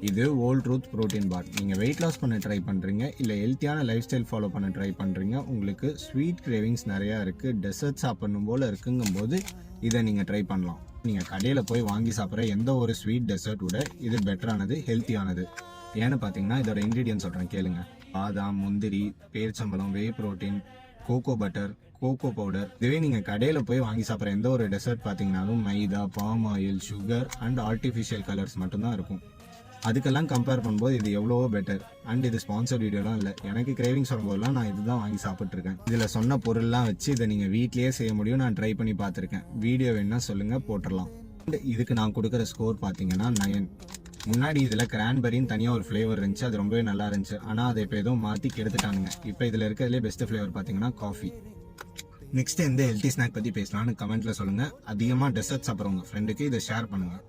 இது whole truth protein பார். நீங்கள் weight loss பண்ண ட்ரை பண்ணுறீங்க, இல்லை ஹெல்த்தியான லைஃப் ஸ்டைல் ஃபாலோ பண்ண ட்ரை பண்ணுறீங்க, உங்களுக்கு ஸ்வீட் கிரேவிங்ஸ் நிறையா இருக்குது, டெசர்ட் சாப்பிடணும் போல் இருக்குங்கும்போது இதை நீங்கள் ட்ரை பண்ணலாம். நீங்கள் கடையில் போய் வாங்கி சாப்பிட்ற எந்த ஒரு ஸ்வீட் டெசர்ட் விட இது பெட்டரானது, ஹெல்த்தியானது. ஏன்னு பார்த்தீங்கன்னா இதோட இன்க்ரீடியன்ட் சொல்கிறேன் கேளுங்க. பாதாம், முந்திரி, பேரிச்சம்பழம், whey protein, cocoa butter, cocoa powder. இதுவே நீங்கள் கடையில் போய் வாங்கி சாப்பிட்ற எந்த ஒரு டெசர்ட் பார்த்தீங்கன்னாலும் maida, palm oil, sugar and artificial colours மட்டும்தான் இருக்கும். அதுக்கெல்லாம் கம்பேர் பண்ணும்போது இது எவ்வளவோ பெட்டர். அண்ட் இது ஸ்பான்சர் வீடியோலாம் இல்லை, எனக்கு கிரேவிங்ஸ் வரும்போதெல்லாம் நான் இதுதான் வாங்கி சாப்பிட்ருக்கேன். இதில் சொன்ன பொருள்லாம் வச்சு இதை நீங்கள் வீட்லேயே செய்ய முடியும். நான் ட்ரை பண்ணி பார்த்துருக்கேன். வீடியோ வேணா சொல்லுங்கள், போட்டுடலாம். இதுக்கு நான் கொடுக்குற ஸ்கோர் பார்த்தீங்கன்னா 9. முன்னாடி இதில் கிரான்பெரின்னு தனியாக ஒரு ஃப்ளேவர் இருந்துச்சு, அது ரொம்பவே நல்லா இருந்துச்சு. ஆனால் அதை இப்போ எதுவும் மாற்றி கெடுத்துட்டானுங்க. இப்போ இதில் இருக்கிறதுலே பெஸ்ட் ஃப்ளேவர் பார்த்தீங்கன்னா காஃபி. நெக்ஸ்ட் எந்த ஹெல்த்தி ஸ்நாக் பற்றி பேசலாம்னு கமெண்ட்டில் சொல்லுங்கள். அதிகமாக டெசர்ட் சாப்பிட்றவங்க ஃப்ரெண்டுக்கு இதை ஷேர் பண்ணுங்கள்.